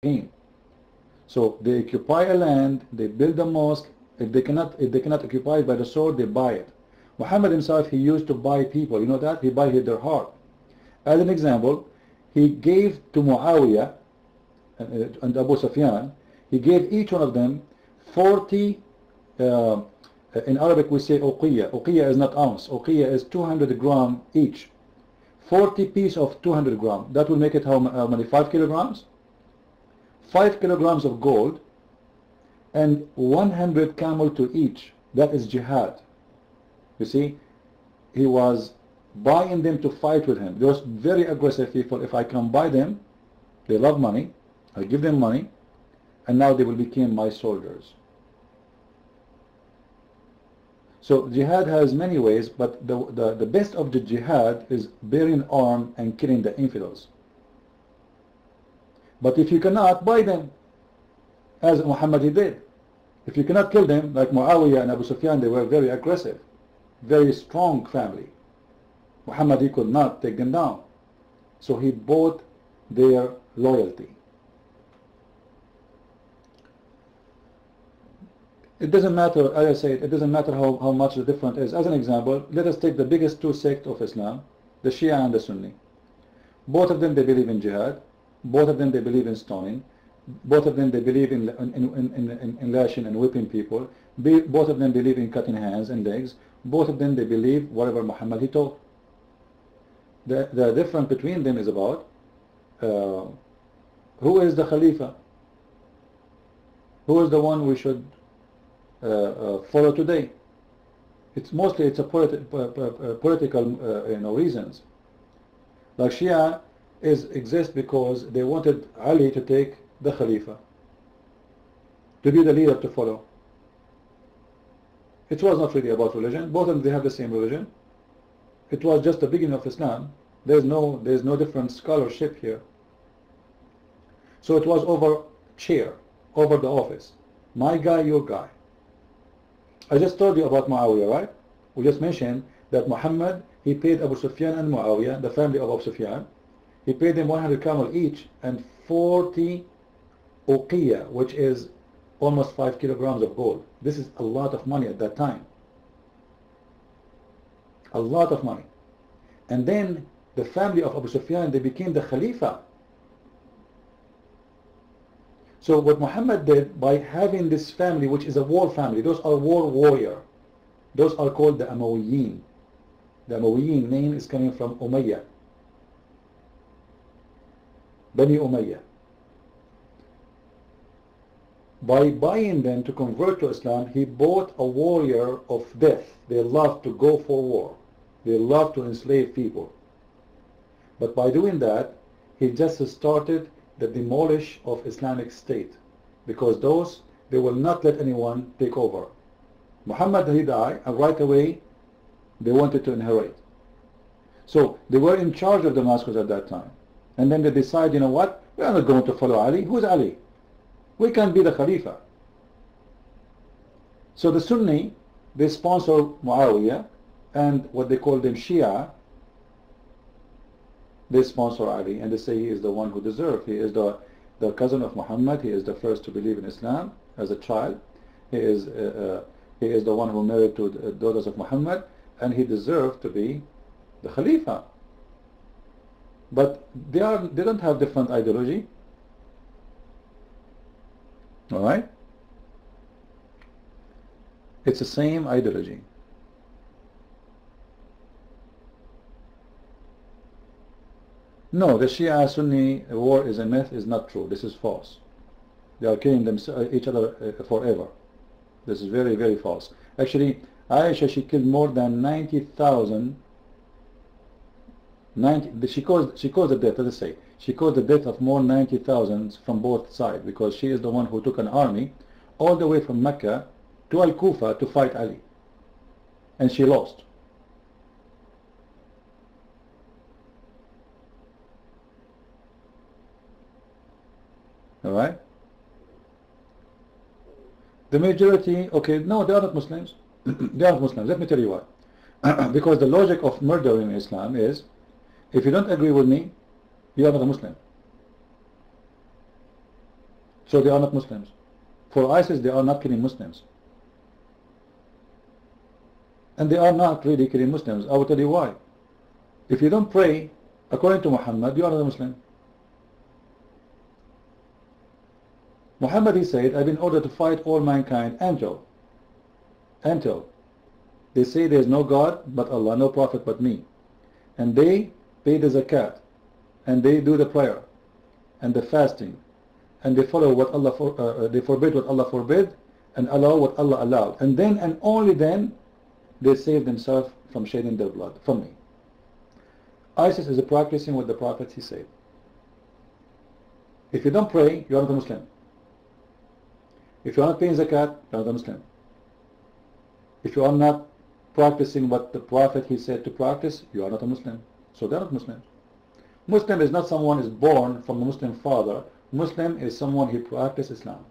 gain. So they occupy a land, they build a mosque. If they cannot occupy it by the sword, they buy it. Muhammad himself, he used to buy people. You know that? He buy their heart. As an example, he gave to Muawiyah and Abu Sufyan, he gave each one of them 40, in Arabic we say uqiyya. Uqiyya is not ounce. Uqiyya is 200 gram each. 40 piece of 200 gram. That will make it how many? 5 kilograms? 5 kilograms of gold and 100 camel to each. That is jihad. You see, he was buying them to fight with him. Those very aggressive people, if I can buy them, they love money, I give them money, and now they will become my soldiers. So jihad has many ways, but the best of the jihad is bearing arm and killing the infidels. But if you cannot, buy them, as Muhammad did. If you cannot kill them, like Muawiyah and Abu Sufyan, they were very aggressive, very strong family. Muhammad, he could not take them down. So he bought their loyalty. It doesn't matter, as I said, it doesn't matter how much the difference is. As an example, let us take the biggest two sects of Islam, the Shia and the Sunni. Both of them, they believe in jihad. Both of them, they believe in stoning. Both of them, they believe in lashing and whipping people. Both of them believe in cutting hands and legs. Both of them, they believe whatever Muhammad he taught. The difference between them is about who is the Khalifa? Who is the one we should follow today? It's mostly a political reasons. Like Shia exists because they wanted Ali to take the Khalifa, to be the leader to follow. It was not really about religion. Both of them, they have the same religion. It was just the beginning of Islam. There's no different scholarship here. So it was over chair, over the office. My guy, your guy. I just told you about Muawiyah, right? We just mentioned that Muhammad, he paid Abu Sufyan and Muawiyah, the family of Abu Sufyan, he paid them 100 camel each and 40 uqiyya, which is almost 5 kilograms of gold. This is a lot of money at that time. A lot of money. And then the family of Abu Sufyan, they became the Khalifa. So what Muhammad did by having this family, which is a war family, those are war warrior. Those are called the Umayyin. The Umayyin name is coming from Umayyah. Bani Umayyah. By buying them to convert to Islam, he bought a warrior of death. They love to go for war. They love to enslave people. But by doing that, he just started the demolish of Islamic State, because those, they will not let anyone take over. Muhammad, he died, and right away they wanted to inherit. So they were in charge of Damascus at that time. And then they decide, you know what, we are not going to follow Ali. Who's Ali? We can't be the Khalifa. So the Sunni, they sponsor Muawiyah, and what they call them Shia, they sponsor Ali, and they say he is the one who deserves. He is the cousin of Muhammad. He is the first to believe in Islam as a child. He is the one who married to the daughters of Muhammad, and he deserved to be the Khalifa. But they don't have different ideology. All right? It's the same ideology. No, the Shia Sunni war is a myth, is not true. This is false. They are killing each other forever. This is very, very false. Actually, Aisha, she killed more than 90,000. She caused the death, let us say. She caused the death of more than 90,000 from both sides, because she is the one who took an army all the way from Mecca to Al-Kufa to fight Ali. And she lost. Alright? The majority, okay, no, they are not Muslims. They are not Muslims. Let me tell you why. Because the logic of murder in Islam is, if you don't agree with me, you are not a Muslim. So they are not Muslims. For ISIS, they are not killing Muslims. And they are not really killing Muslims. I will tell you why. If you don't pray according to Muhammad, you are not a Muslim. Muhammad, he said, I've been ordered to fight all mankind until they say there is no God but Allah, no prophet but me. And they pay the zakat, and they do the prayer, and the fasting, and they follow what Allah they forbid what Allah forbid, and allow what Allah allowed. And then and only then they save themselves from shedding their blood from me. ISIS is practicing what the Prophet he said. If you don't pray, you are not a Muslim. If you are not paying zakat, you are not a Muslim. If you are not practicing what the Prophet he said to practice, you are not a Muslim. So they are not Muslims. Muslim is not someone who is born from a Muslim father. Muslim is someone who practices Islam.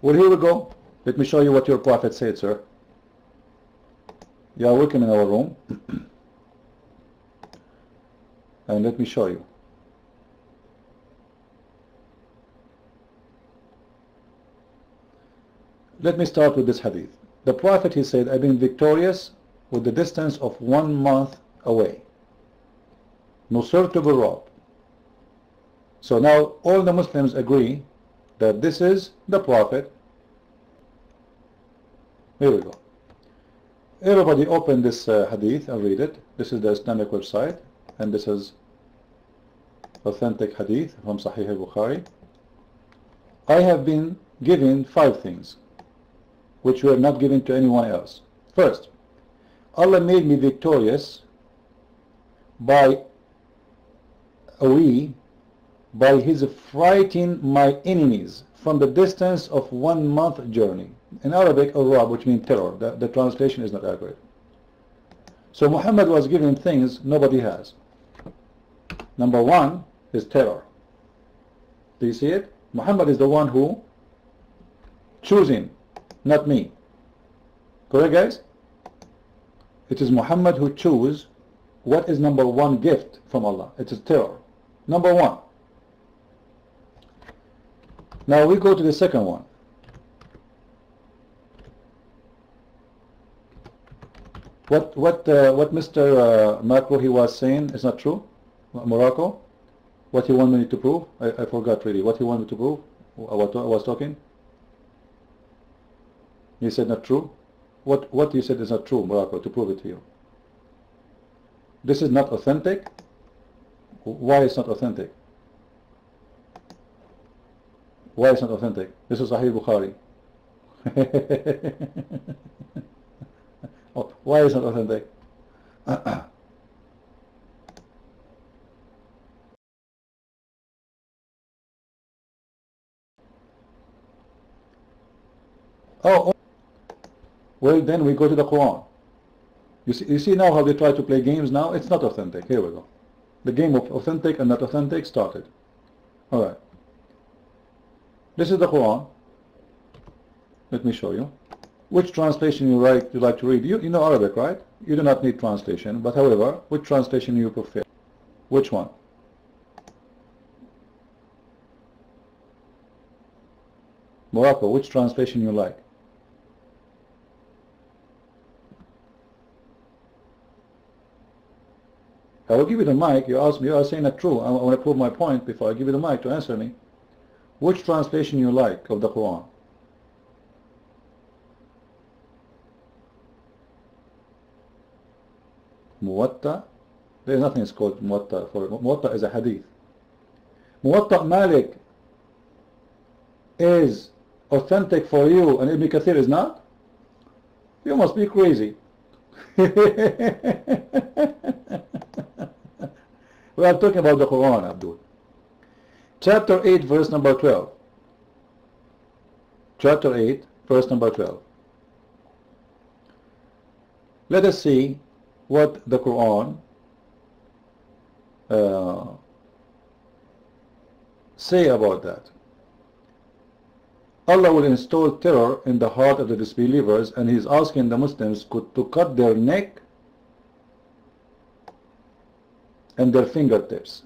Well, here we go. Let me show you what your Prophet said, sir. You are welcome in our room. And let me show you. Let me start with this hadith. The Prophet, he said, I've been victorious with the distance of 1 month away. Nusirtu bil-Ra'b. So now all the Muslims agree that this is the Prophet. Here we go. Everybody open this hadith and read it. This is the Islamic website, and this is authentic hadith from Sahih al-Bukhari. I have been given 5 things which were not given to anyone else. First, Allah made me victorious by his frighting my enemies from the distance of 1 month journey. In Arabic, al-Ra'b, which means terror. The translation is not accurate. So Muhammad was given things nobody has. Number 1 is terror. Do you see it? Muhammad is the one who choosing, not me. Correct, guys? It is Muhammad who choose what is number 1 gift from Allah. It is terror. Number 1. Now we go to the second one. What Mr. Marco he was saying is not true. Morocco, what he wanted me to prove, I forgot really what he wanted to prove. What I was talking. He said not true. What you said is not true, Morocco, to prove it to you. This is not authentic. Why it's not authentic? Why it's not authentic? This is Sahih Bukhari. Oh, why is it authentic? Oh, well then we go to the Quran. You see now how they try to play games now? It's not authentic. Here we go. The game of authentic and not authentic started. Alright. This is the Quran. Let me show you. Which translation you like to read? You know Arabic, right? You do not need translation. But however, which translation you prefer? Which one? Morocco, which translation you like? I will give you the mic. You ask me, you are saying that true. I want to prove my point before I give you the mic to answer me. Which translation you like of the Quran? Muwatta? There is nothing is called Muwatta for it. Muwatta is a hadith. Muwatta Malik is authentic for you and Ibn Kathir is not? You must be crazy. We are talking about the Quran, Abdul. Chapter 8, verse number 12. Chapter 8, verse number 12. Let us see what the Quran say about that. Allah will install terror in the heart of the disbelievers, and He is asking the Muslims to cut their neck and their fingertips.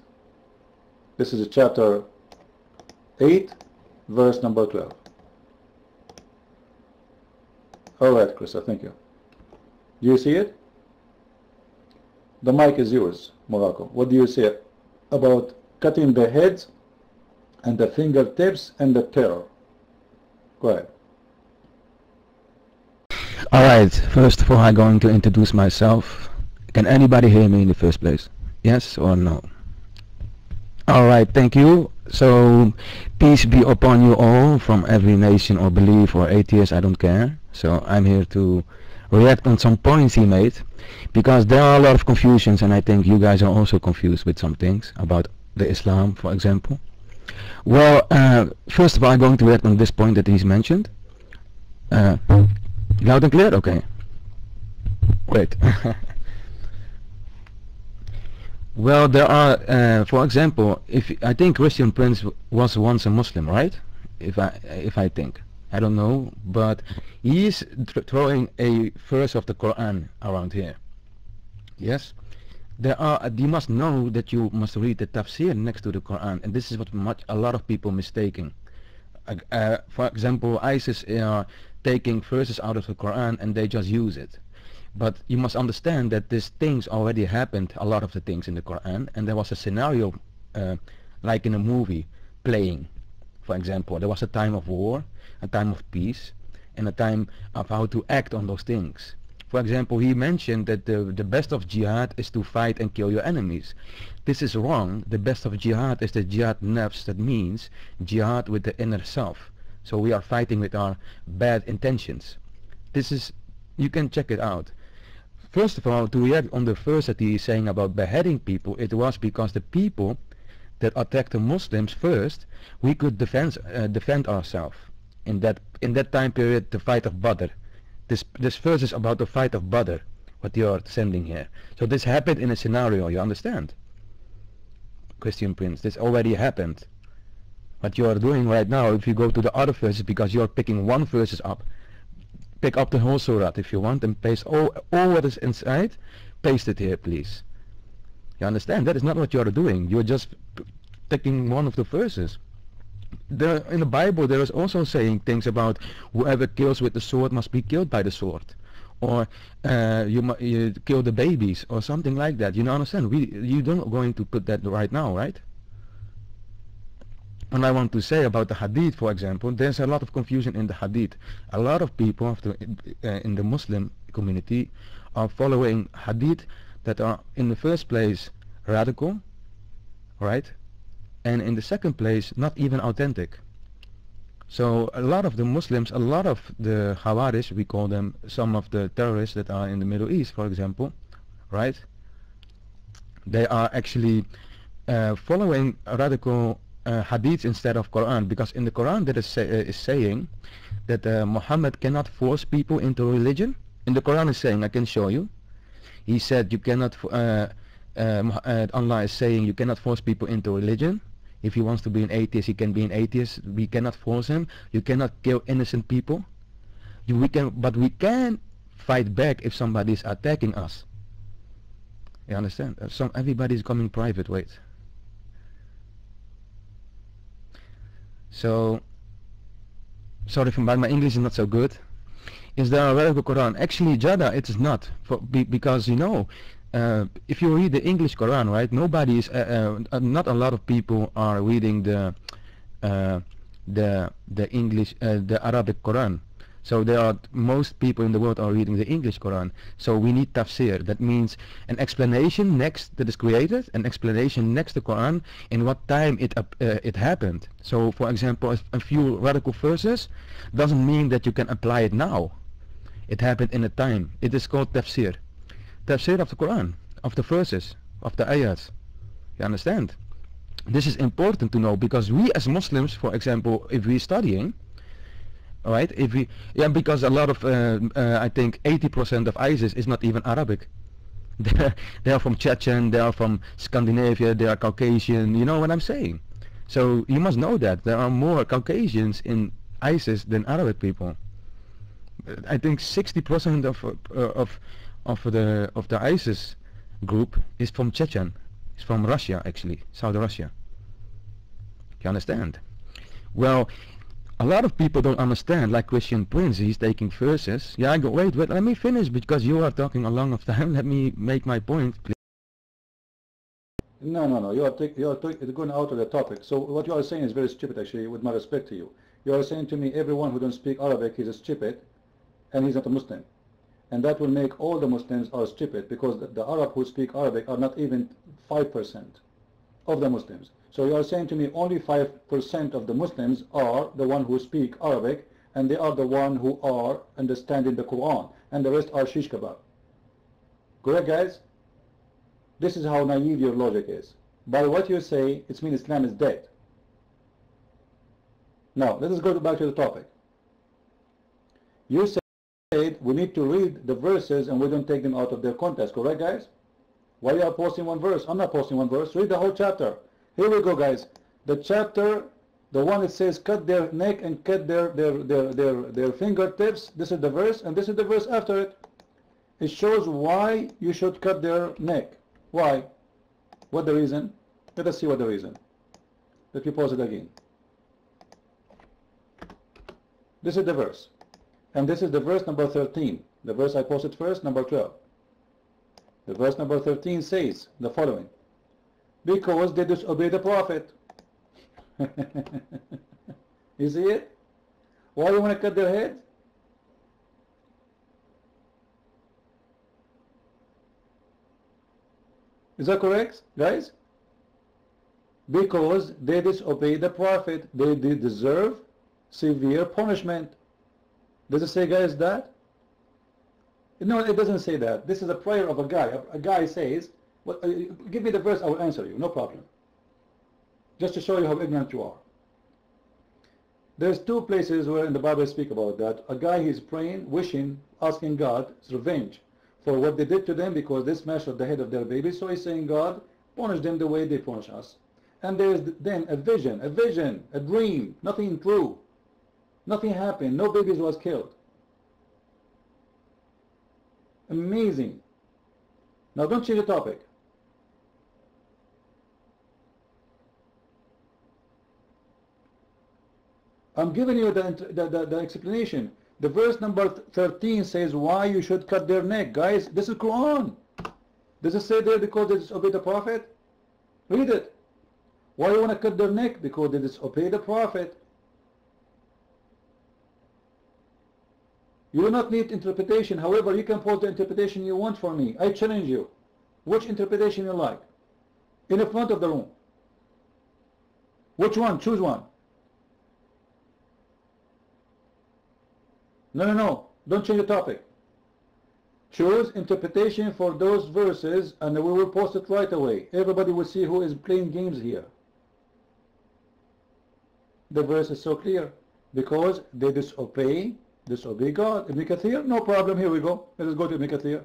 This is chapter 8 verse number 12. Alright, Krista, thank you. Do you see it? The mic is yours, Morocco. What do you say about cutting the heads and the fingertips and the terror? Go ahead. Alright, first of all, I'm going to introduce myself. Can anybody hear me in the first place? Yes or no? Alright, thank you. So, peace be upon you all from every nation or belief or atheist, I don't care. So, I'm here to react on some points he made, because there are a lot of confusions, and I think you guys are also confused with some things about the Islam, for example. Well, first of all, I'm going to react on this point that he's mentioned. Loud and clear? Okay. Wait. Well, there are, for example, if I think Christian Prince was once a Muslim, right? If I think, I don't know, but he is throwing a verse of the Quran around here. Yes, there are. You must know that you must read the tafsir next to the Quran, and this is what a lot of people mistaking. For example, ISIS are taking verses out of the Quran and they just use it. But you must understand that these things already happened, a lot of the things in the Quran, and there was a scenario like in a movie playing. For example, there was a time of war, a time of peace, and a time of how to act on those things. For example, he mentioned that the best of jihad is to fight and kill your enemies. This is wrong. The best of jihad is the jihad nafs, that means jihad with the inner self. So we are fighting with our bad intentions. This is, you can check it out. First of all, to react on the verse that he is saying about beheading people, it was because the people that attacked the Muslims first, we could defend ourselves. In that time period, the fight of Badr. This verse is about the fight of Badr, what you are sending here. So this happened in a scenario, you understand? Christian Prince, this already happened. What you are doing right now, if you go to the other verses, because you are picking one verses up, pick up the whole surah if you want and paste all what is inside, paste it here please. You understand? That is not what you are doing. You are just taking one of the verses. In the Bible there is also saying things about whoever kills with the sword must be killed by the sword, or you kill the babies or something like that. You know, understand? You don't going to put that right now, right? And I want to say about the hadith, for example, there's a lot of confusion in the hadith. A lot of people in the Muslim community are following hadith that are in the first place radical, right? And in the second place not even authentic. So a lot of the Muslims, a lot of the Khawarij, we call them, some of the terrorists that are in the Middle East, for example, right? They are actually following radical hadiths instead of Quran, because in the Quran that is saying that Muhammad cannot force people into religion. In the Quran is saying, I can show you. He said you cannot, Allah is saying you cannot force people into religion. If he wants to be an atheist, he can be an atheist. We cannot force him. You cannot kill innocent people. But we can fight back if somebody is attacking us. You understand? Everybody is coming private. Wait. So, sorry for my English is not so good. Is there a radical Quran? Actually, Jada, it is not, because you know, if you read the English Quran, right? Nobody is, not a lot of people are reading the English, the Arabic Quran. So most people in the world are reading the English Quran. So we need tafsir. That means an explanation next that is created, an explanation next to Quran, in what time it happened. So for example, a few radical verses doesn't mean that you can apply it now. It happened in a time. It is called tafsir. Tafsir of the Quran, of the verses, of the ayats. You understand? This is important to know, because we as Muslims, for example, if we're studying, right, because a lot of I think 80% of ISIS is not even Arabic. They are from Chechen, they are from Scandinavia, they are Caucasian. You know what I'm saying? So you must know that there are more Caucasians in ISIS than Arabic people. I think 60% of the ISIS group is from Chechen. It's from Russia, actually, South Russia. You understand? Well, a lot of people don't understand, like Christian Prince, he's taking verses. Yeah, I go, wait, let me finish, because you are talking a long of time. Let me make my point, please. No. You are going out of the topic. So what you are saying is very stupid, actually, with my respect to you. You are saying to me, everyone who don't speak Arabic is stupid, and he's not a Muslim. And that will make all the Muslims are stupid, because the Arab who speak Arabic are not even 5% of the Muslims. So you are saying to me only 5% of the Muslims are the one who speak Arabic, and they are the one who are understanding the Quran, and the rest are shish kebab. Correct, guys? This is how naive your logic is. By what you say, it means Islam is dead. Now, let us go back to the topic. You said we need to read the verses and we don't take them out of their context. Correct, guys? Why you are posting one verse? I'm not posting one verse. Read the whole chapter. Here we go, guys. The chapter, the one that says cut their neck and cut their fingertips. This is the verse, and this is the verse after it. It shows why you should cut their neck. Why? What the reason? Let us see what the reason. Let me pause it again. This is the verse. And this is the verse number 13. The verse I posted first, number 12. The verse number 13 says the following. Because they disobey the Prophet. You see it? Why do you want to cut their heads? Is that correct, guys? Because they disobey the Prophet, they deserve severe punishment. Does it say, guys, that? No, it doesn't say that. This is a prayer of a guy. A guy says, well, give me the verse, I will answer you, no problem. Just to show you how ignorant you are. There's two places where in the Bible speak about that. A guy is praying, wishing, asking God's revenge for what they did to them, because they smashed the head of their baby. So he's saying, God, punish them the way they punish us. And there's then a vision, a dream, nothing true. Nothing happened, no babies was killed. Amazing. Now don't change the topic. I'm giving you the explanation. The verse number 13 says why you should cut their neck. Guys, this is Quran. Does it say there because they disobey the Prophet? Read it. Why you want to cut their neck? Because they disobey the Prophet. You do not need interpretation. However, you can post the interpretation you want for me. I challenge you. Which interpretation you like? In the front of the room. Which one? Choose one. No. Don't change the topic. Choose interpretation for those verses and we will post it right away. Everybody will see who is playing games here. The verse is so clear. Because they disobey God. Ibn Kathir? No problem. Here we go. Let us go to Ibn Kathir.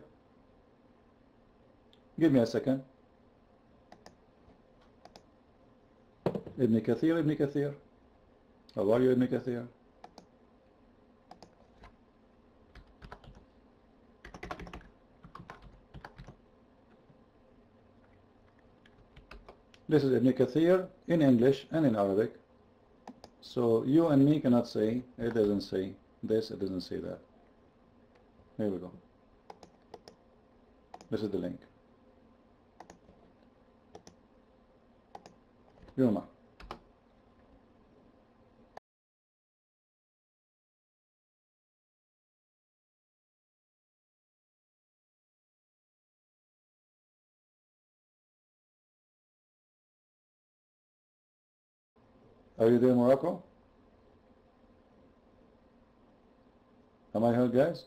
Give me a second. Ibn Kathir. How are you, Ibn Kathir? This is Ibn Kathir in English and in Arabic. So you and me cannot say, it doesn't say this, it doesn't say that. Here we go. This is the link. Yuma. Are you there, Morocco? Am I heard, guys?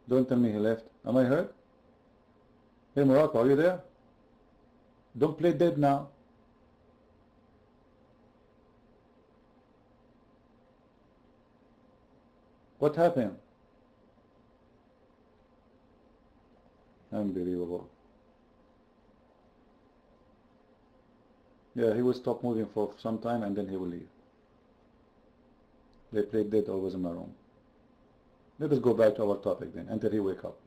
Don't tell me he left. Am I heard? Hey, Morocco, are you there? Don't play dead now. What happened? Unbelievable. Yeah, he will stop moving for some time and then he will leave. They play dead always in my room. Let us go back to our topic then until he wake up.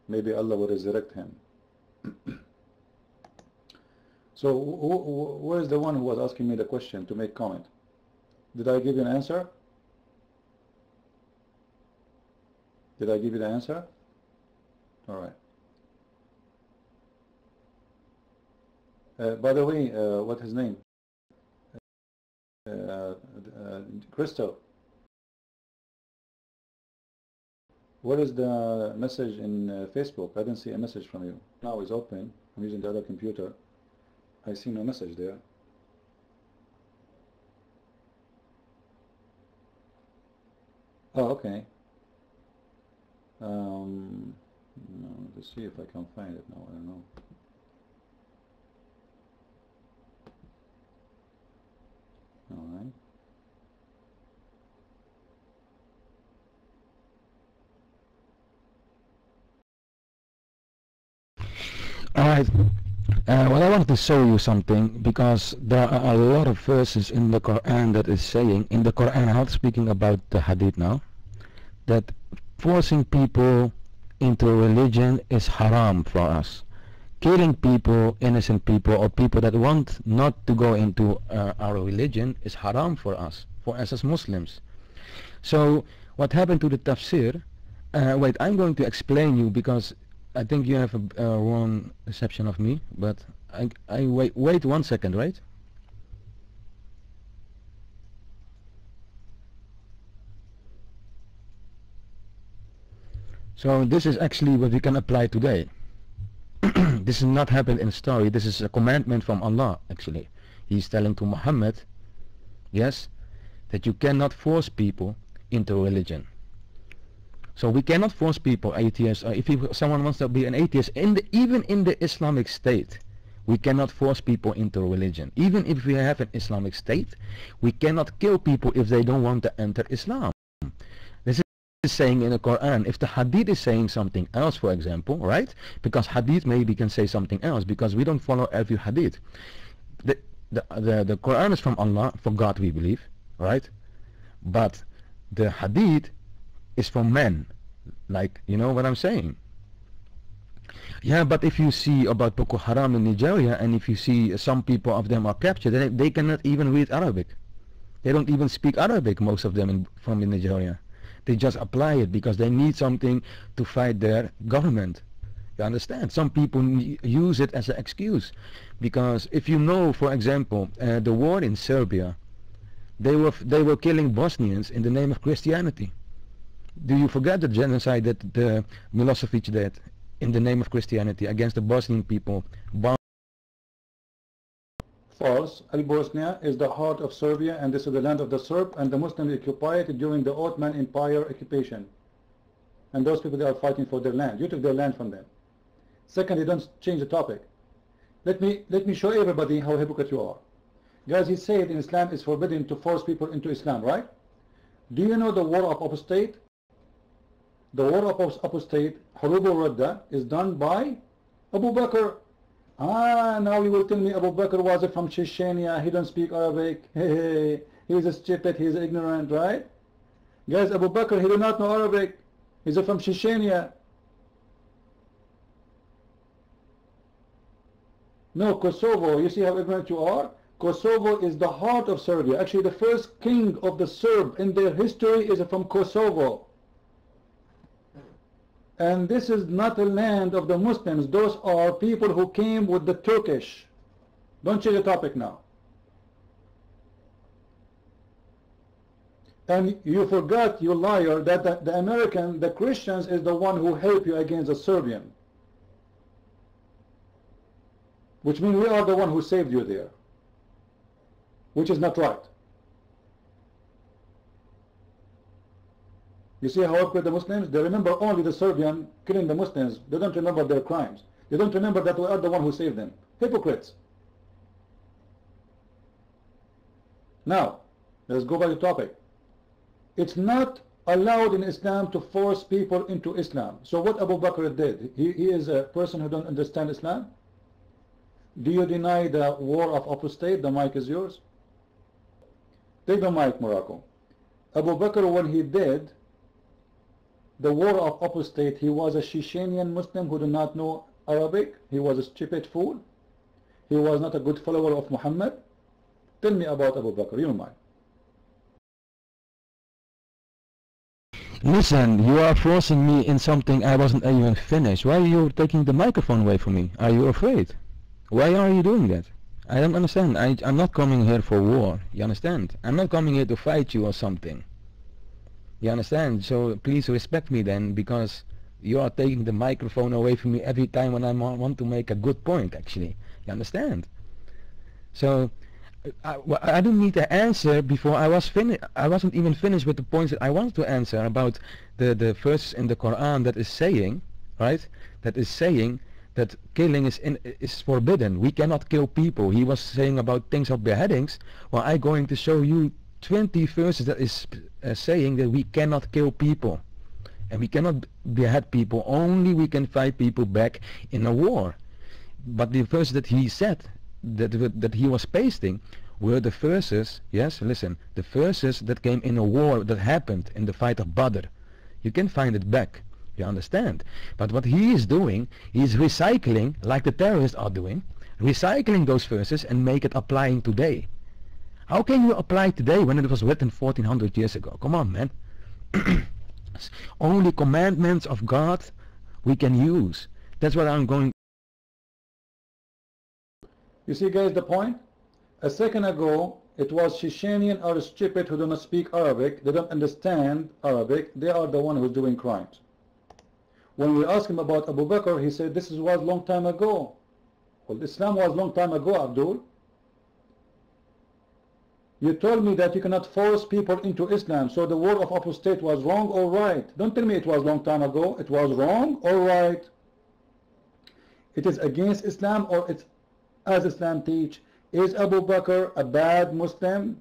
Maybe Allah will resurrect him. So where is the one who was asking me the question to make comment? Did I give you an answer? Did I give you the answer? All right. By the way, what's his name? Crystal. What is the message in Facebook? I didn't see a message from you. Now it's open. I'm using the other computer. I see no message there. Oh, okay. No, let's see if I can find it now. I don't know. All right. Alright, well, I wanted to show you something because there are a lot of verses in the Quran that is saying, in the Quran, I'm not speaking about the Hadith now, that forcing people into religion is haram for us. Killing people, innocent people, or people that want not to go into our religion is haram for us as Muslims. So what happened to the tafsir? Wait, I'm going to explain you because I think you have a wrong perception of me, but I wait 1 second, right? So this is actually what we can apply today. This is not happened in story. This is a commandment from Allah. Actually, He's telling to Muhammad, yes, that you cannot force people into religion. So we cannot force people, atheists, or if someone wants to be an atheist, even in the Islamic State, we cannot force people into religion. Even if we have an Islamic State, we cannot kill people if they don't want to enter Islam. This is saying in the Quran. If the Hadith is saying something else, for example, right? Because Hadith maybe can say something else, because we don't follow every Hadith. The Quran is from Allah, for God we believe, right? But the Hadith is from men, like, you know what I'm saying? Yeah, but if you see about Boko Haram in Nigeria, and if you see some people of them are captured, they cannot even read Arabic. They don't even speak Arabic, most of them from Nigeria. They just apply it because they need something to fight their government. You understand? Some people use it as an excuse, because if you know, for example, the war in Serbia, they were killing Bosnians in the name of Christianity. Do you forget the genocide that the Milosevic did in the name of Christianity against the Bosnian people? False. Bosnia is the heart of Serbia, and this is the land of the Serb, and the Muslims occupied it during the Ottoman Empire occupation. And those people, they are fighting for their land. You took their land from them. Second, you don't change the topic. Let me show everybody how hypocrite you are. Guys, he said in Islam it's forbidden to force people into Islam, right? Do you know the war of apostate? The war of apostate, Hurub al-Radda, is done by Abu Bakr. Now you will tell me Abu Bakr was from Chechnya, he don't speak Arabic, he's a stupid, he's ignorant, right? Guys, Abu Bakr, he do not know Arabic, he's from Chechnya. No, Kosovo, you see how ignorant you are? Kosovo is the heart of Serbia. Actually, the first king of the Serb in their history is from Kosovo. And this is not a land of the Muslims. Those are people who came with the Turkish. Don't change the topic now. And you forgot, you liar, that the American, the Christians, is the one who helped you against the Serbian. Which means we are the one who saved you there. Which is not right. You see how hypocrite the Muslims? They remember only the Serbian killing the Muslims. They don't remember their crimes. They don't remember that we are the one who saved them. Hypocrites. Now, let's go back to the topic. It's not allowed in Islam to force people into Islam. So what Abu Bakr did, he is a person who don't understand Islam? Do you deny the war of apostate? The mic is yours. Take the mic, Morocco. Abu Bakr, when he did the war of apostate, he was a Chechenian Muslim who did not know Arabic. He was a stupid fool. he was not a good follower of Muhammad? Tell me about Abu Bakr, you mind. Listen, you are forcing me in something I wasn't even finished. Why are you taking the microphone away from me? Are you afraid? Why are you doing that? I don't understand. I'm not coming here for war. You understand? I'm not coming here to fight you or something. You understand? So please respect me then, because you are taking the microphone away from me every time when I want to make a good point, actually. You understand? So I didn't need to answer before I was finished. I wasn't even finished with the points that I wanted to answer about the verse in the Quran that is saying, right? That is saying that killing is forbidden. We cannot kill people. He was saying about things of beheadings. Well, I'm going to show you 20 verses that is saying that we cannot kill people. And we cannot behead people. Only we can fight people back in a war. But the verses that he said, that he was pasting, were the verses, yes, listen, the verses that came in a war that happened in the fight of Badr. You can find it back. You understand? But what he is doing, he is recycling, like the terrorists are doing, recycling those verses and make it applying today. How can you apply today when it was written 1400 years ago? Come on, man. Only commandments of God we can use. That's what I'm going. You see, guys, the point? A second ago, it was Chechenian are stupid who do not speak Arabic. They don't understand Arabic. They are the one who's doing crimes. When we asked him about Abu Bakr, he said this was long time ago. Well, Islam was long time ago, Abdul. You told me that you cannot force people into Islam, so the word of apostate was wrong or right. Don't tell me it was long time ago. It was wrong or right. It is against Islam or it's as Islam teach. Is Abu Bakr a bad Muslim?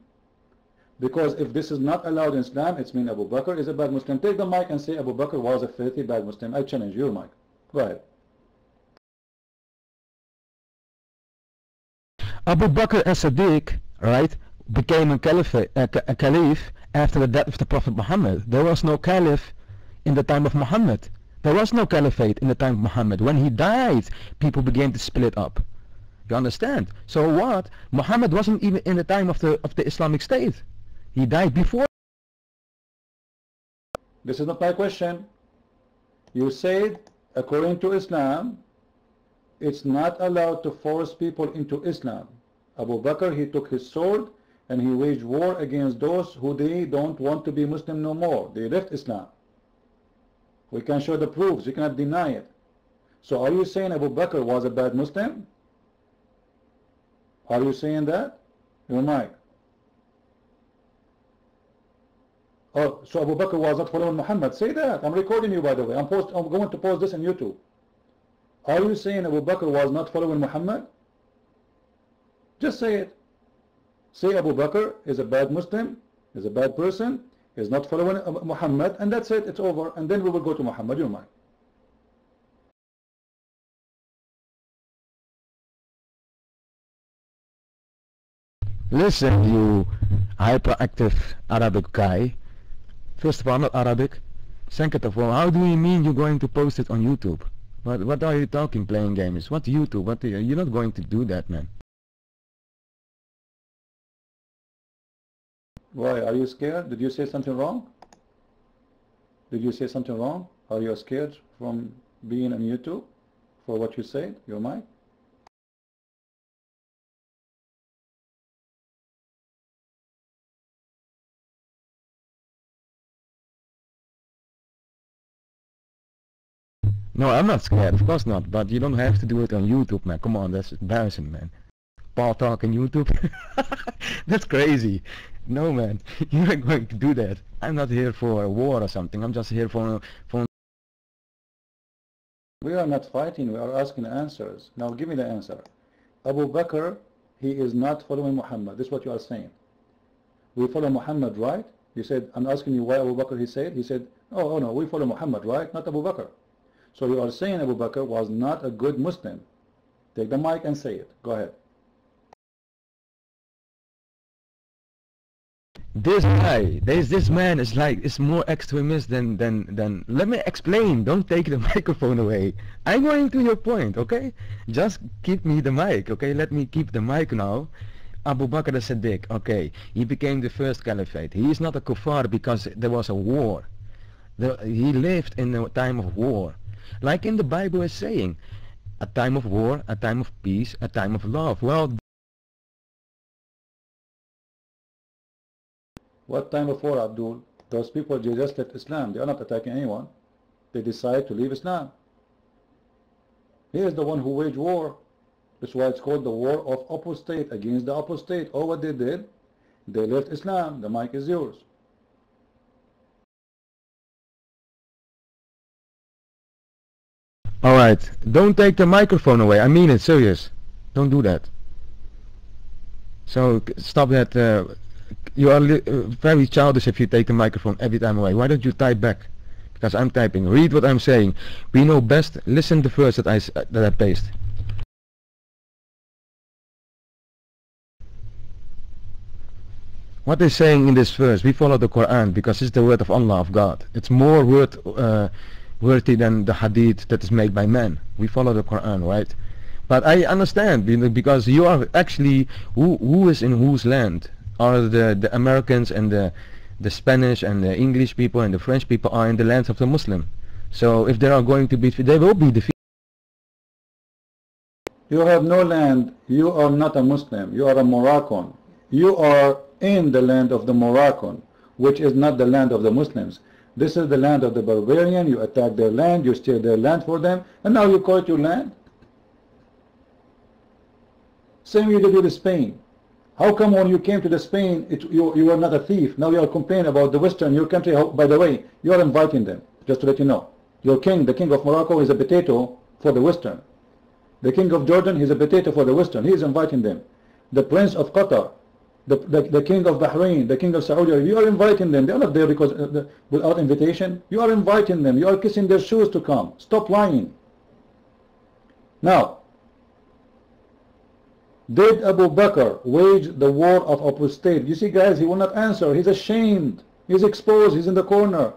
Because if this is not allowed in Islam, it's mean Abu Bakr is a bad Muslim. Take the mic and say Abu Bakr was a filthy bad Muslim. I challenge your mic. Go ahead. Abu Bakr as-Siddiq, right, became a caliph after the death of the Prophet Muhammad. There was no caliph in the time of Muhammad. There was no caliphate in the time of Muhammad. When he died, people began to split up. You understand? So what? Muhammad wasn't even in the time of the Islamic State. He died before. This is not my question. You said, according to Islam, it's not allowed to force people into Islam. Abu Bakr, he took his sword and he waged war against those who they don't want to be Muslim no more. They left Islam. We can show the proofs. You cannot deny it. So are you saying Abu Bakr was a bad Muslim? Are you saying that? Your mic. Oh, so Abu Bakr was not following Muhammad. Say that. I'm recording you, by the way. I'm going to post this on YouTube. Are you saying Abu Bakr was not following Muhammad? Just say it. Say Abu Bakr is a bad Muslim, is a bad person, is not following Muhammad, and that's it. It's over. And then we will go to Muhammad. Your mic. Listen, you hyperactive Arabic guy. First of all, I'm not Arabic. Second of all, how do you mean you're going to post it on YouTube? What are you talking, playing games? What YouTube? What you're not going to do that, man. Why? Are you scared? Did you say something wrong? Did you say something wrong? Are you scared from being on YouTube for what you said? Your mic? No, I'm not scared, of course not, but you don't have to do it on YouTube, man. Come on, that's embarrassing, man. Paul talk on YouTube? That's crazy. No, man, you're not going to do that. I'm not here for a war or something. I'm just here for... We are not fighting, we are asking answers. Now give me the answer. Abu Bakr, he is not following Muhammad. This is what you are saying. We follow Muhammad, right? You said, I'm asking you why Abu Bakr he said, oh no, we follow Muhammad, right? Not Abu Bakr. So you are saying Abu Bakr was not a good Muslim. Take the mic and say it. Go ahead. This guy, this man is more extremist than. Let me explain. Don't take the microphone away. I'm going to your point, okay? Just keep me the mic, okay? Let me keep the mic now. Abu Bakr as-Siddiq, okay, he became the first caliphate. He is not a kuffar because there was a war. He lived in a time of war. Like in the Bible is saying, a time of war, a time of peace, a time of love. Well, What time of war, Abdul? Those people, they just left Islam. They are not attacking anyone. They decide to leave Islam. He is the one who waged war. That's why it's called the war of apostate against the apostate. All what they did, they left Islam. The mic is yours. alright, don't take the microphone away. I mean it, serious. Don't do that. So stop that. You are very childish if you take the microphone every time away. Why don't you type back? Because I'm typing. Read what I'm saying. We know best. Listen to the verse that I paste. What is saying in this verse? We follow the Quran because it's the word of Allah, of God. It's more worthy than the hadith that is made by men. We follow the Quran, right? But I understand, because you are actually who is in whose land? Are the Americans and the Spanish and the English people and the French people are in the lands of the Muslim. So if they are going to be, they will be defeated. You have no land. You are not a Muslim. You are a Moroccan. You are in the land of the Moroccan, which is not the land of the Muslims. This is the land of the barbarian. You attack their land. You steal their land for them. And now you call it your land? Same you did with Spain. How come when you came to the Spain, you were not a thief? Now you are complaining about the Western, your country. By the way, you are inviting them, just to let you know. Your king, the king of Morocco, is a potato for the Western. The king of Jordan, he's a potato for the Western. He is inviting them. The prince of Qatar, the king of Bahrain, the king of Saudi Arabia, you are inviting them. They are not there because without invitation. You are inviting them. You are kissing their shoes to come. Stop lying. Now, did Abu Bakr wage the war of apostate? You see, guys, he will not answer. He's ashamed. He's exposed. He's in the corner.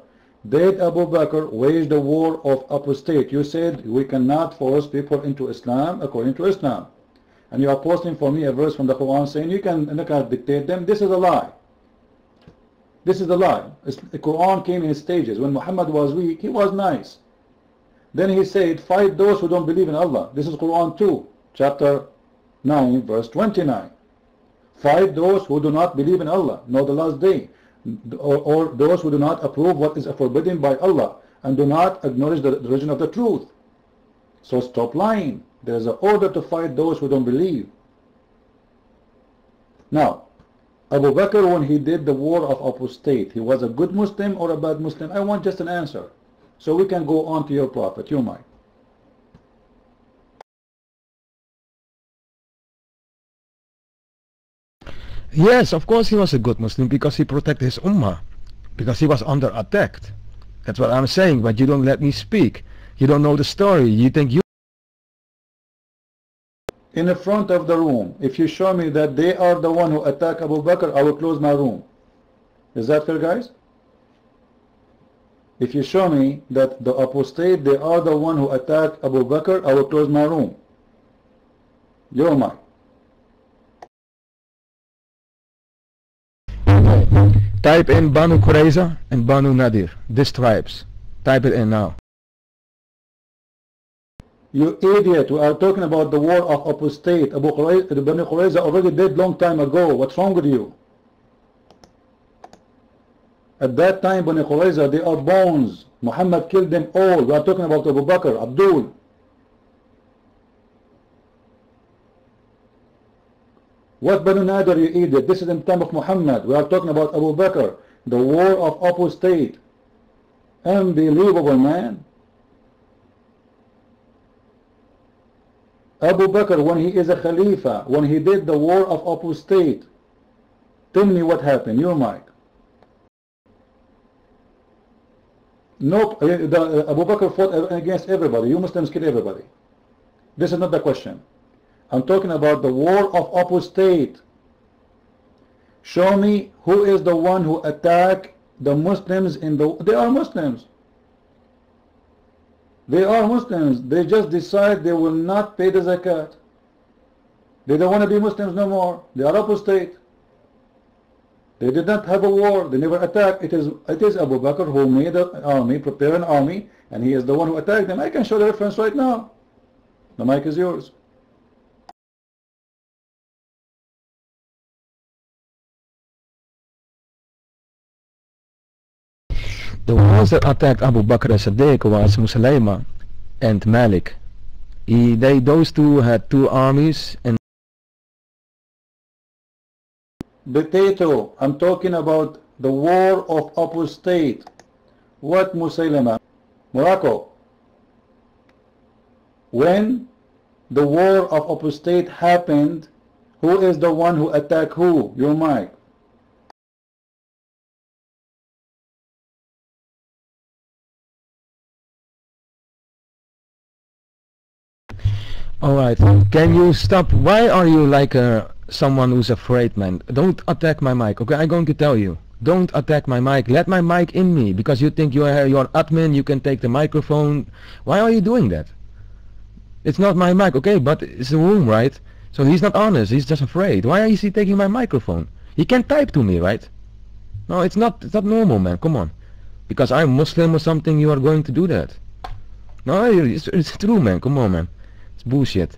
Did Abu Bakr wage the war of apostate? You said we cannot force people into Islam according to Islam. And you are posting for me a verse from the Quran saying you cannot dictate them. This is a lie. This is a lie. The Quran came in stages. When Muhammad was weak, he was nice. Then he said, fight those who don't believe in Allah. This is Quran 2, chapter 9, verse 29. Fight those who do not believe in Allah, nor the last day, or those who do not approve what is forbidden by Allah, and do not acknowledge the religion of the truth. So stop lying. There is an order to fight those who don't believe. Now, Abu Bakr, when he did the war of apostate, he was a good Muslim or a bad Muslim? I want just an answer. So we can go on to your prophet, you might. Yes, of course he was a good Muslim because he protected his ummah, because he was under attack. That's what I'm saying, but you don't let me speak. You don't know the story. You think you... In the front of the room, if you show me that they are the one who attack Abu Bakr, I will close my room. Is that fair, guys? If you show me that the apostate, they are the one who attack Abu Bakr, I will close my room. You're mine. Type in Banu Qurayza and Banu Nadir, these tribes. Type it in now. You idiot, we are talking about the war of apostate. Banu Qurayza already dead long time ago. What's wrong with you? At that time, Banu Qurayza, they are bones. Muhammad killed them all. We are talking about Abu Bakr, Abdul. What Banu Nadir, you idiot? This is in time of Muhammad. We are talking about Abu Bakr, the war of apostate. Unbelievable, man. Abu Bakr, when he is a Khalifa, when he did the war of apostate, tell me what happened. You might. Nope, Abu Bakr fought against everybody. You Muslims killed everybody. This is not the question. I'm talking about the war of apostate. Show me who is the one who attacked the Muslims in the... They are Muslims. They are Muslims. They just decide they will not pay the zakat. They don't want to be Muslims no more. They are apostate. They did not have a war. They never attacked. It is Abu Bakr who made an army, prepared an army, and he is the one who attacked them. I can show the reference right now. The mic is yours. The ones that attacked Abu Bakr as-Siddiq was Musaylama and Malik. Those two had two armies and... Potato, I'm talking about the war of apostate. What Musaylama? Morocco. When the war of apostate happened, who is the one who attacked who? Your mic. Alright, can you stop? Why are you like someone who's afraid, man? Don't attack my mic, okay? I'm going to tell you. Don't attack my mic. Let my mic in me, because you think you're admin, you can take the microphone. Why are you doing that? It's not my mic, okay? But it's a room, right? So he's not honest, he's just afraid. Why is he taking my microphone? He can type to me, right? No, it's not normal, man. Come on. Because I'm Muslim or something, you are going to do that. No, it's true, man. Come on, man. It's bullshit.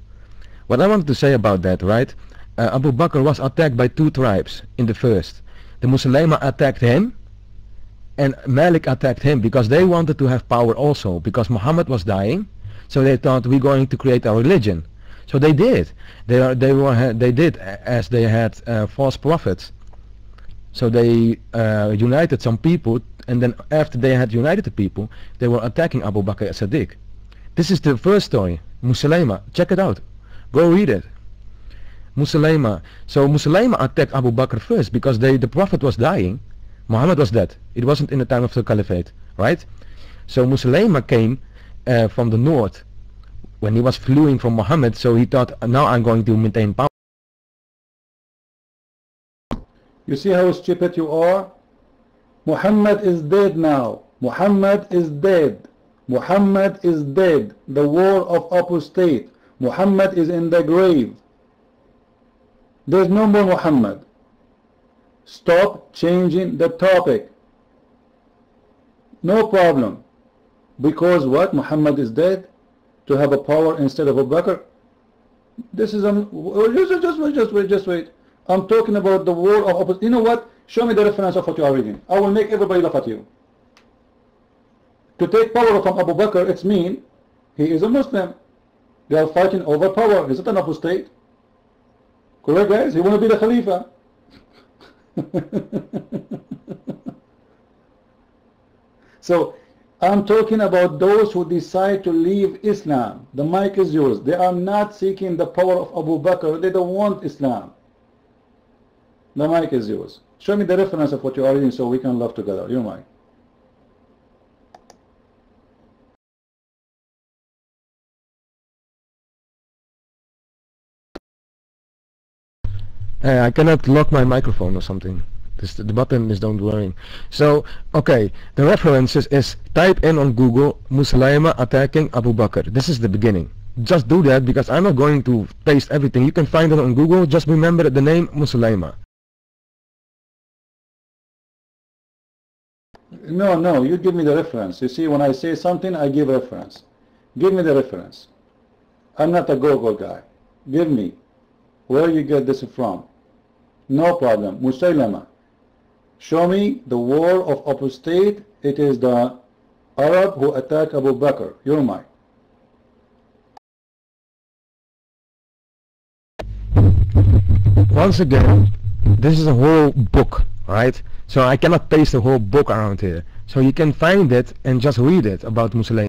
What I wanted to say about that, right? Abu Bakr was attacked by two tribes in the first. The Musaylama attacked him and Malik attacked him because they wanted to have power also, because Muhammad was dying. So they thought, we're going to create a religion. So they did. They did, as they had false prophets. So they united some people, and then after they had united the people, they were attacking Abu Bakr as-Siddiq. This is the first story. Musaylama, check it out. Go read it. Musaylama. So Musaylama attacked Abu Bakr first because the Prophet was dying. Muhammad was dead. It wasn't in the time of the Caliphate, right? So Musaylama came from the north when he was fleeing from Muhammad. So he thought, now I'm going to maintain power. You see how stupid you are? Muhammad is dead now. Muhammad is dead. Muhammad is dead. The war of apostate. Muhammad is in the grave. There's no more Muhammad. Stop changing the topic. No problem. Because what? Muhammad is dead? To have a power instead of Abu Bakr? This is just wait. I'm talking about the war of apostate. You know what? Show me the reference of what you are reading. I will make everybody laugh at you. To take power from Abu Bakr, it's mean he is a Muslim. They are fighting over power. Is it an apostate? Correct, guys? He want to be the Khalifa. So, I'm talking about those who decide to leave Islam. The mic is yours. They are not seeking the power of Abu Bakr. They don't want Islam. The mic is yours. Show me the reference of what you are reading so we can laugh together. Your mic. I cannot lock my microphone or something. The button is don't worry. So, okay, the references is type in on Google Musaylama attacking Abu Bakr. This is the beginning. Just do that because I'm not going to paste everything. You can find it on Google. Just remember the name Musaylama. No, you give me the reference. You see, when I say something, I give reference. Give me the reference. I'm not a Google guy. Give me where you get this from. No problem. Musaylama. Show me the war of apostate. It is the Arab who attacked Abu Bakr. You're mine. Once again, this is a whole book, right? So I cannot paste the whole book around here. So you can find it and just read it about Musaylama.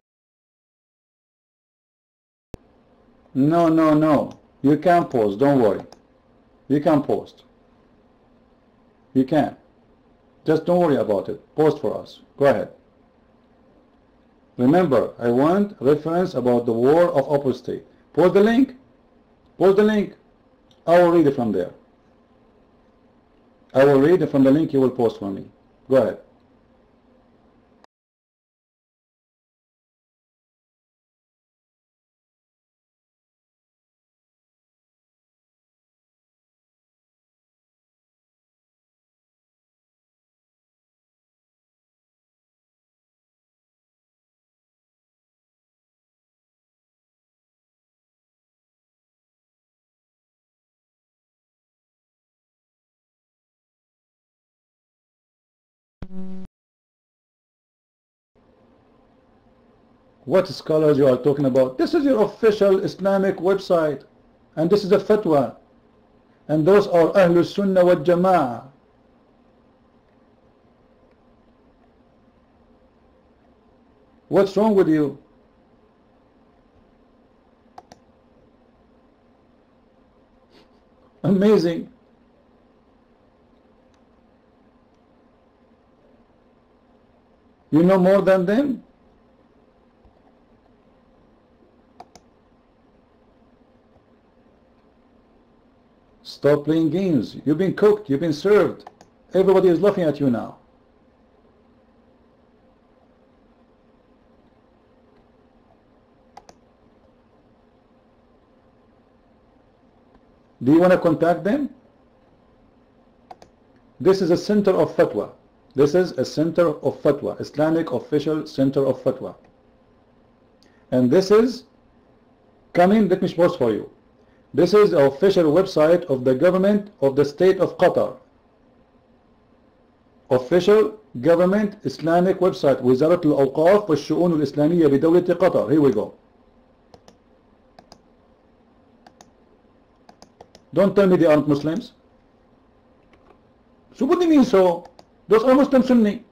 No. You can post. Don't worry. You can post. You can. Just don't worry about it. Post for us. Go ahead. Remember, I want reference about the war of apostate. Post the link. Post the link. I will read it from there. I will read from the link you will post for me. Go ahead. What scholars you are talking about? This is your official Islamic website, and this is a fatwa, and those are Ahlul Sunnah wal Jama'ah. What's wrong with you? Amazing. You know more than them? Stop playing games. You've been cooked. You've been served. Everybody is laughing at you now. Do you want to contact them? This is a center of fatwa. This is a center of fatwa, Islamic official center of fatwa. And this is coming, let me post for you. This is the official website of the government of the state of Qatar. Official government Islamic website, وزارة الأوقاف والشؤون الإسلامية بدولة قطر. Here we go. Don't tell me they aren't Muslims. So what do you mean so? Those are Muslim Sunni.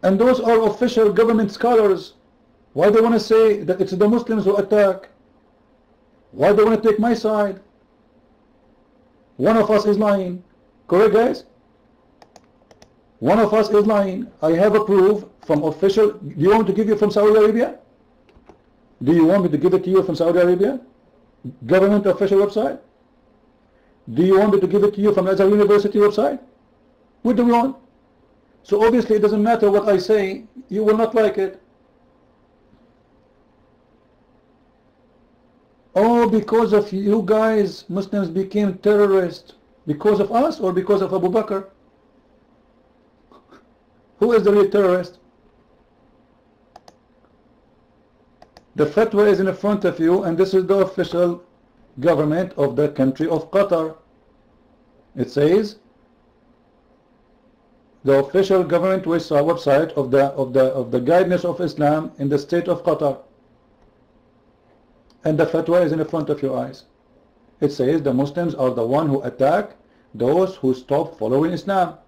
And those are official government scholars. Why do they want to say that it's the Muslims who attack? Why do they want to take my side? One of us is lying. Correct, guys? One of us is lying. I have a proof from official. Do you want me to give you from Saudi Arabia? Do you want me to give it to you from Saudi Arabia? Government official website? Do you want me to give it to you from Azhar University website? What do we want? So obviously it doesn't matter what I say, you will not like it. Oh, because of you guys, Muslims became terrorists. Because of us or because of Abu Bakr? Who is the real terrorist? The fatwa is in front of you, and this is the official government of the country of Qatar. It says the official government website of the guidance of Islam in the state of Qatar. And the fatwa is in front of your eyes. It says the Muslims are the one who attack those who stop following Islam.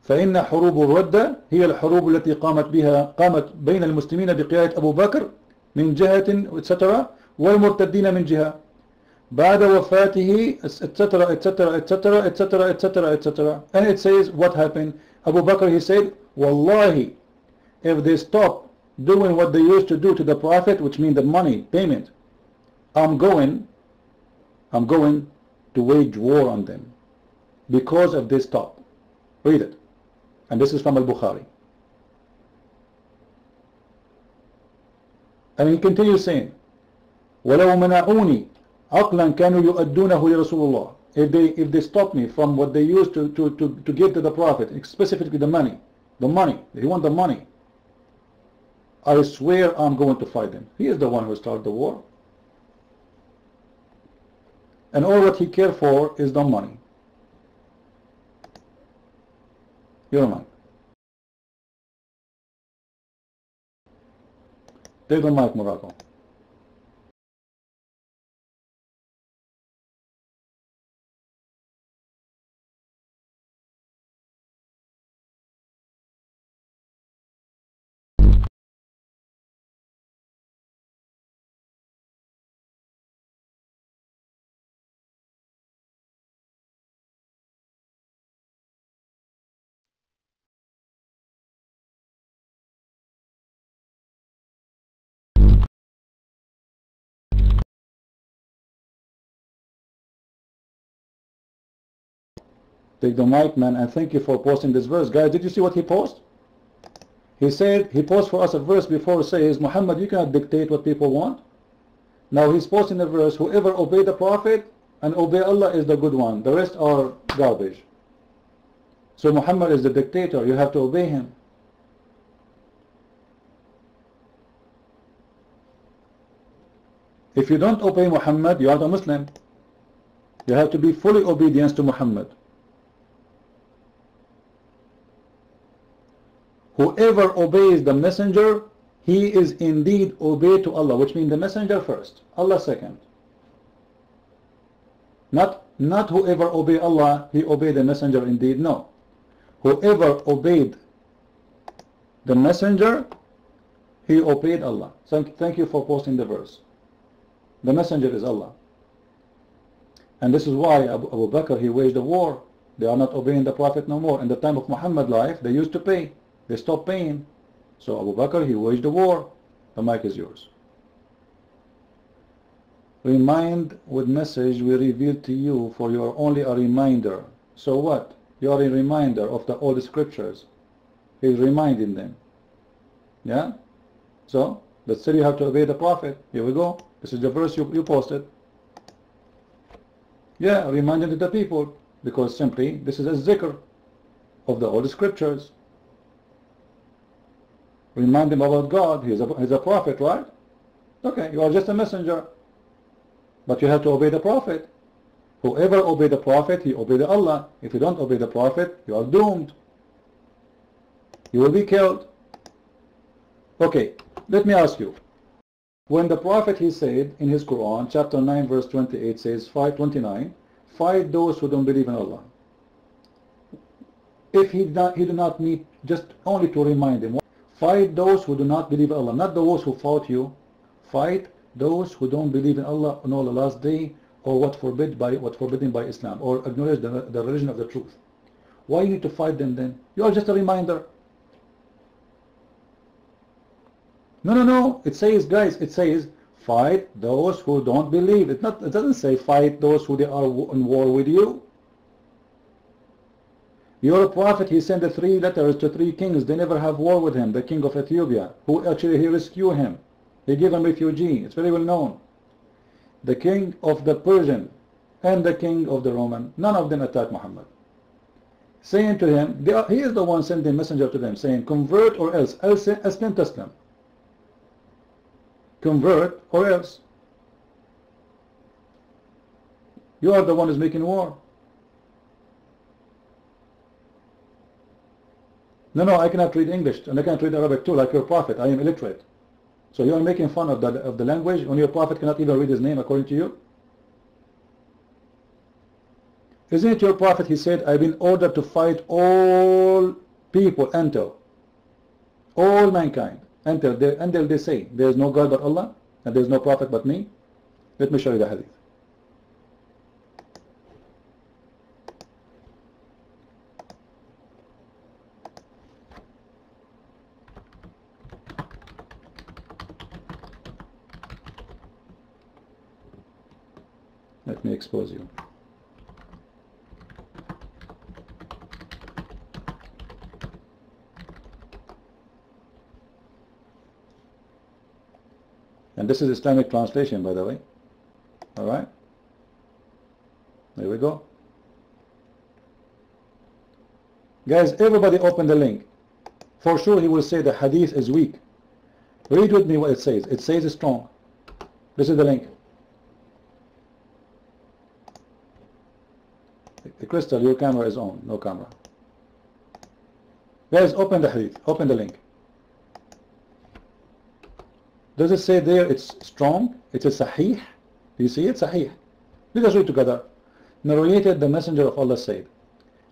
فإن حروب الردة هي الحروب التي قامت بين المسلمين بقيادة أبو بكر من جهة etc. والمرتدين من جهة بعد وفاته etc. etc. etc. etc. etc. etc. And it says what happened. Abu Bakr, he said, Wallahi, if they stop doing what they used to do to the Prophet, which means the money payment, I'm going to wage war on them because of this stop. Read it. And this is from Al-Bukhari. And he continues saying, وَلَوْ مَنَعُونِي عَقْلًا كَانُوا يُؤَدُّونَهُ لِرَسُولِ اللَّهِ. If they stop me from what they used to give to the Prophet, specifically the money, they want the money, I swear I'm going to fight them. He is the one who started the war. And all what he cared for is the money. Your man. Take the mic, Morocco. Take the mic, man, and thank you for posting this verse. Guys, did you see what he posted? He said, he posted for us a verse before, says, Muhammad, you cannot dictate what people want. Now he's posting a verse, whoever obey the Prophet and obey Allah is the good one. The rest are garbage. So Muhammad is the dictator. You have to obey him. If you don't obey Muhammad, you are not a Muslim. You have to be fully obedient to Muhammad. Whoever obeys the messenger, he is indeed obeyed to Allah, which means the messenger first, Allah second. Not whoever obey Allah, he obeyed the messenger indeed. No. Whoever obeyed the messenger, he obeyed Allah. Thank you for posting the verse. The messenger is Allah. And this is why Abu Bakr, he waged a war. They are not obeying the Prophet no more. In the time of Muhammad's life, they used to pay. They stopped paying. So Abu Bakr, he waged a war. The mic is yours. Remind with message we revealed to you, for you are only a reminder. So what? You are a reminder of the old scriptures. He's reminding them. Yeah? So, but still you have to obey the Prophet. Here we go. This is the verse you posted. Yeah, reminding to the people. Because simply, this is a zikr of the old scriptures. Remind them about God. He's a prophet, right? Okay, you are just a messenger. But you have to obey the Prophet. Whoever obey the Prophet, he obeyed Allah. If you don't obey the Prophet, you are doomed. You will be killed. Okay, let me ask you. When the Prophet, he said in his Quran, chapter 9, verse 28 says, 529, fight those who don't believe in Allah. If he do not need just only to remind them, fight those who do not believe in Allah, not those who fought you. Fight those who don't believe in Allah on the last day, or what forbidden by Islam, or acknowledge the religion of the truth. Why you need to fight them then? You are just a reminder. No. It says, guys, it says fight those who don't believe. It doesn't say fight those who they are in war with you. Your Prophet, he sent the 3 letters to 3 kings. They never have war with him. The king of Ethiopia, who actually he rescued him. He gave him refugee. It's very well known. The king of the Persian and the king of the Roman, none of them attacked Muhammad. Saying to him, he is the one sending messenger to them, saying, convert or else. Aslim taslim. Convert or else. You are the one who's making war. No, I cannot read English and I cannot read Arabic too, like your Prophet. I am illiterate. So you are making fun of the language when your Prophet cannot even read his name according to you? Isn't it your Prophet, he said, I've been ordered to fight all people until all mankind, until they say there is no God but Allah and there is no Prophet but me? Let me show you the hadith. Let me expose you. And this is Islamic translation, by the way. Alright? There we go. Guys, everybody open the link. For sure he will say the hadith is weak. Read with me what it says. It says it's strong. This is the link. Crystal, your camera is on. No camera. Guys, open the hadith. Open the link. Does it say there it's strong? It's a sahih. Do you see it? Sahih. Let us read together. Narrated, the messenger of Allah said,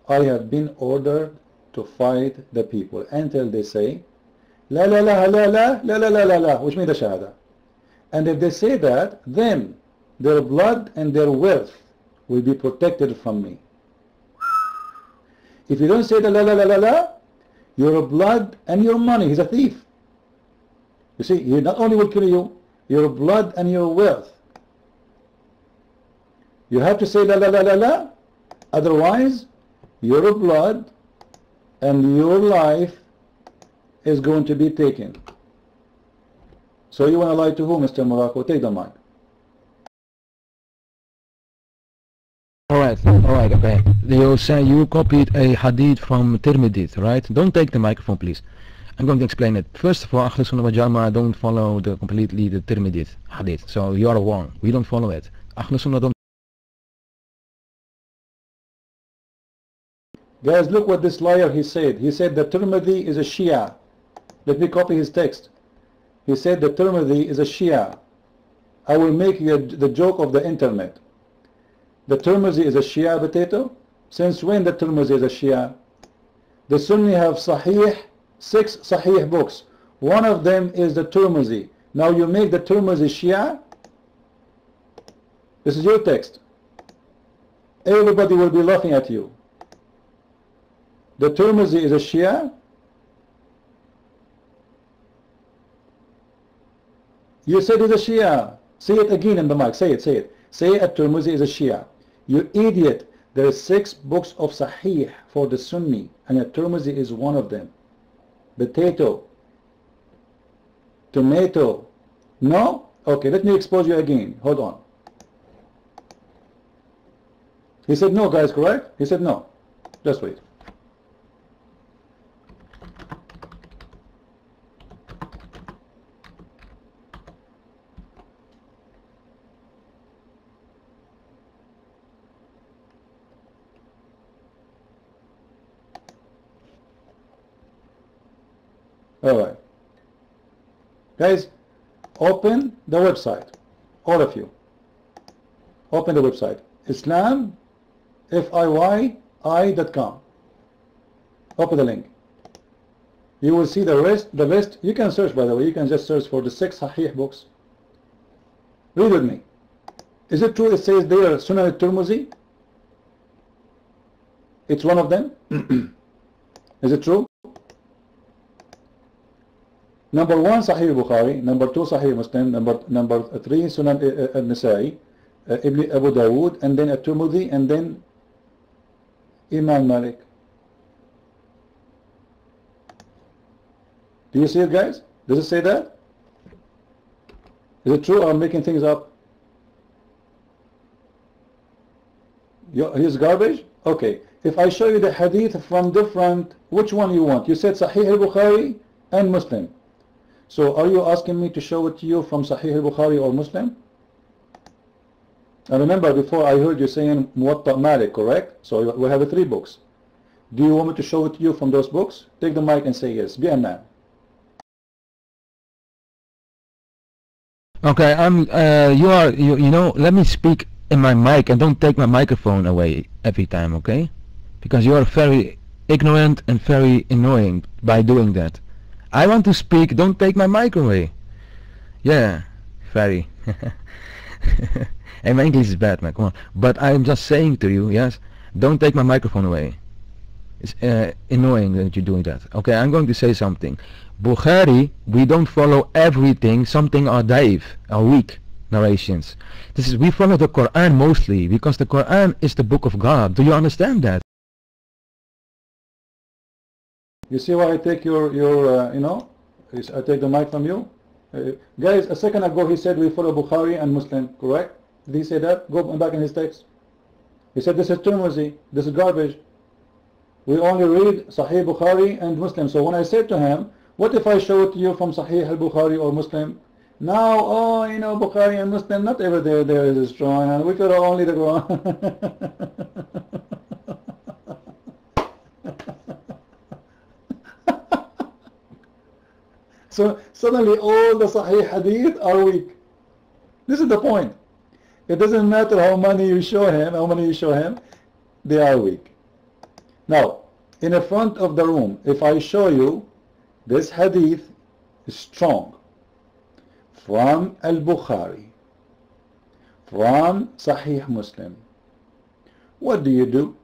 I have been ordered to fight the people until they say La la la la la la la la la la, which means the shahada. And if they say that, then their blood and their wealth will be protected from me. If you don't say the la la la la la, your blood and your money, he's a thief. You see, he not only will kill you, your blood and your wealth. You have to say la la la la la, otherwise your blood and your life is going to be taken. So you want to lie to who, Mr. Morocco? Take the mic. Alright, okay. You say you copied a hadith from Tirmidhi, right? Don't take the microphone, please. I'm going to explain it. First of all, Ahl Sunnah wal Jama'ah don't follow completely the Tirmidhi hadith. So you are wrong. We don't follow it. Ahl Sunnah don't. Guys, look what this liar he said. He said the Tirmidhi is a Shia. Let me copy his text. He said the Tirmidhi is a Shia. I will make you the joke of the internet. The Tirmidhi is a Shia potato? Since when the Tirmidhi is a Shia? The Sunni have Sahih, 6 Sahih books. One of them is the Tirmidhi. Now you make the Tirmidhi Shia? This is your text. Everybody will be laughing at you. The Tirmidhi is a Shia? You said it's a Shia. Say it again in the mic. Say it, say it. Say At-Tirmidhi is a Shia. You idiot. There are 6 books of Sahih for the Sunni, and At-Tirmidhi is one of them. Potato. Tomato. No? Okay, let me expose you again. Hold on. He said no, guys, correct? He said no. Just wait. Alright. Guys, open the website. All of you. Open the website. Islam, FIYI.com. Open the link. You will see the list. You can search, by the way. You can just search for the 6 Sahih books. Read with me. Is it true it says there Sunan al-Tirmidhi? It's one of them? Is it true? Number 1 Sahih Bukhari, number 2 Sahih Muslim, number 3 Sunan al-Nasa'i, Ibn Abu Dawood, and then At-Tirmidhi, and then Imam Malik. Do you see it, guys? Does it say that? Is it true or I'm making things up? Here's garbage? Okay. If I show you the hadith from different, which one you want? You said Sahih al-Bukhari and Muslim. So are you asking me to show it to you from Sahih al-Bukhari or Muslim? And remember, before I heard you saying Muwatta Malik, correct? So we have 3 books. Do you want me to show it to you from those books? Take the mic and say yes. Be a man. Okay, you know, let me speak in my mic and don't take my microphone away every time, okay? Because you are very ignorant and very annoying by doing that. I want to speak, don't take my mic away. Yeah, very. And my English is bad, man, come on. But I'm just saying to you, yes, don't take my microphone away. It's annoying that you're doing that. Okay, I'm going to say something. Bukhari, we don't follow everything. Something are daif, are weak narrations. We follow the Quran mostly, because the Quran is the book of God. Do you understand that? You see why I take your you know, I take the mic from you? Guys, a second ago he said we follow Bukhari and Muslim, correct? Did he say that? Go back in his text. He said this is Tirmidhi, this is garbage. We only read Sahih Bukhari and Muslim. So when I said to him, what if I show it to you from Sahih al-Bukhari or Muslim? Now, oh, you know, Bukhari and Muslim, not everything there is strong, and we could only the Quran. So suddenly all the Sahih Hadith are weak. This is the point. It doesn't matter how many you show him, they are weak. Now, in the front of the room, if I show you this hadith is strong from Al-Bukhari, from Sahih Muslim, what do you do?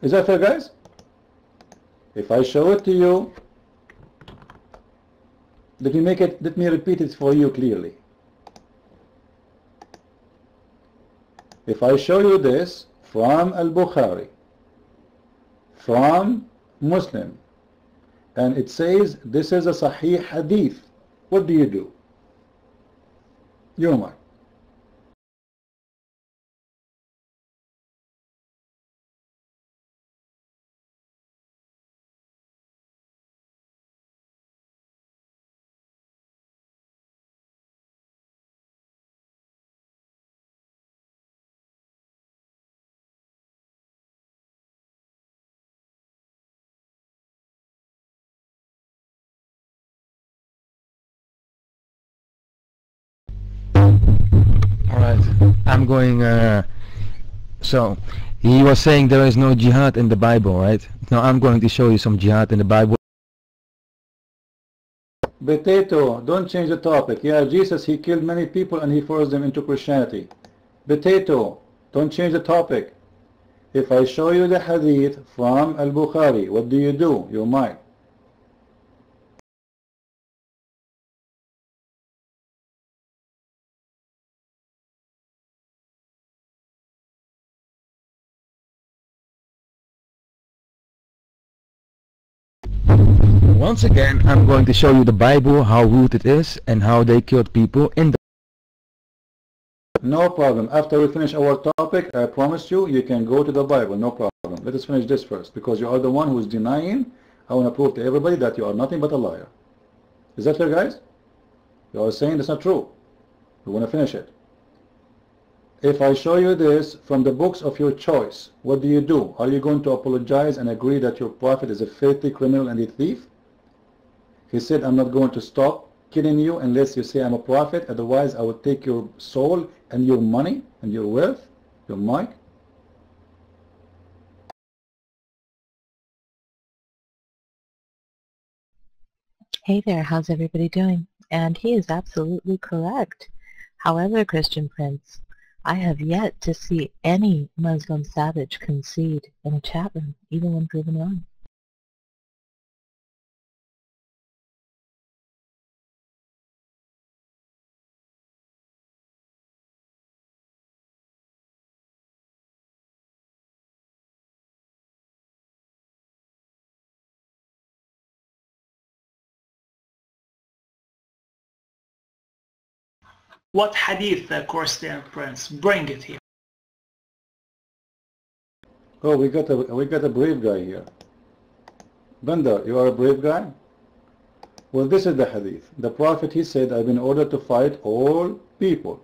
Is that fair, guys? If I show it to you, let me repeat it for you clearly. If I show you this from Al-Bukhari, from Muslim, and it says this is a Sahih Hadith, what do you do? Your mind. Alright, I'm going, so, he was saying there is no jihad in the Bible, right? Now I'm going to show you some jihad in the Bible. Potato, don't change the topic. Yeah, Jesus, he killed many people and he forced them into Christianity. Potato, don't change the topic. If I show you the hadith from Al-Bukhari, what do? You might. Once again, I'm going to show you the Bible, how rude it is, and how they killed people in the... No problem. After we finish our topic, I promise you, you can go to the Bible. No problem. Let us finish this first, because you are the one who is denying. I want to prove to everybody that you are nothing but a liar. Is that clear, guys? You are saying that's not true. We want to finish it. If I show you this from the books of your choice, what do? Are you going to apologize and agree that your prophet is a filthy criminal and a thief? He said, I'm not going to stop killing you unless you say I'm a prophet, otherwise I will take your soul and your money and your wealth, your mic. Hey there, how's everybody doing? And he is absolutely correct. However, Christian Prince, I have yet to see any Muslim savage concede in a chat room, even when proven wrong. What hadith, Christian Prince? Bring it here. Oh, we got a brave guy here. Bandar, you are a brave guy? Well, this is the hadith. The Prophet, he said, I've been ordered to fight all people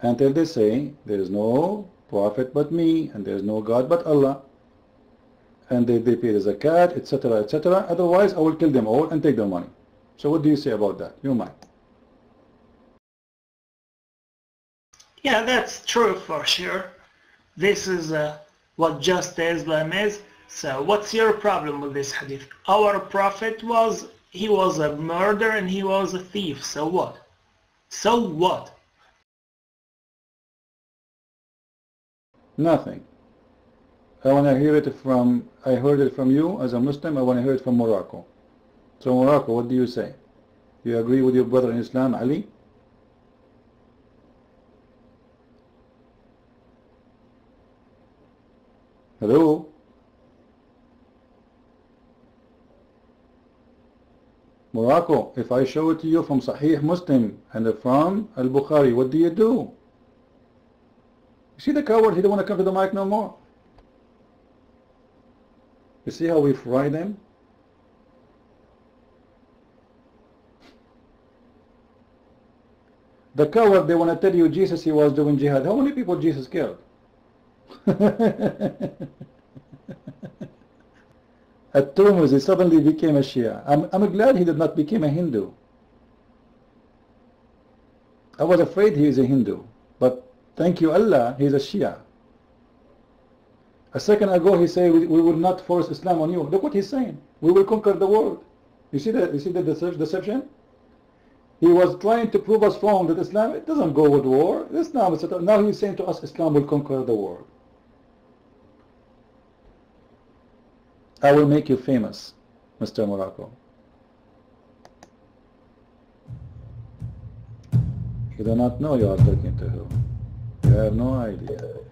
until they say there is no prophet but me and there is no God but Allah, and they pay the zakat, etc., etc. Otherwise, I will kill them all and take their money. So what do you say about that? You might. Yeah, that's true for sure. This is what just Islam is. So what's your problem with this hadith? Our prophet was a murderer and he was a thief. So what? So what? Nothing. I want to hear it from, I heard it from you as a Muslim, I want to hear it from Morocco. So Morocco, what do you say? Do you agree with your brother in Islam, Ali? Hello? Morocco, if I show it to you from Sahih Muslim and from Al-Bukhari, what do? You see the coward, he don't want to come to the mic no more. You see how we fry them? The coward, they want to tell you Jesus, he was doing jihad. How many people Jesus killed? At-Tirmidhi suddenly became a Shia. I'm glad he did not become a Hindu. I was afraid he is a Hindu, but thank you Allah, he is a Shia. A second ago he said we will not force Islam on you. Look what he's saying. We will conquer the world. You see the deception? He was trying to prove us wrong that Islam, it doesn't go with war. Islam, now he's saying to us Islam will conquer the world. I will make you famous, Mr. Morocco. You do not know you are talking to who. You have no idea.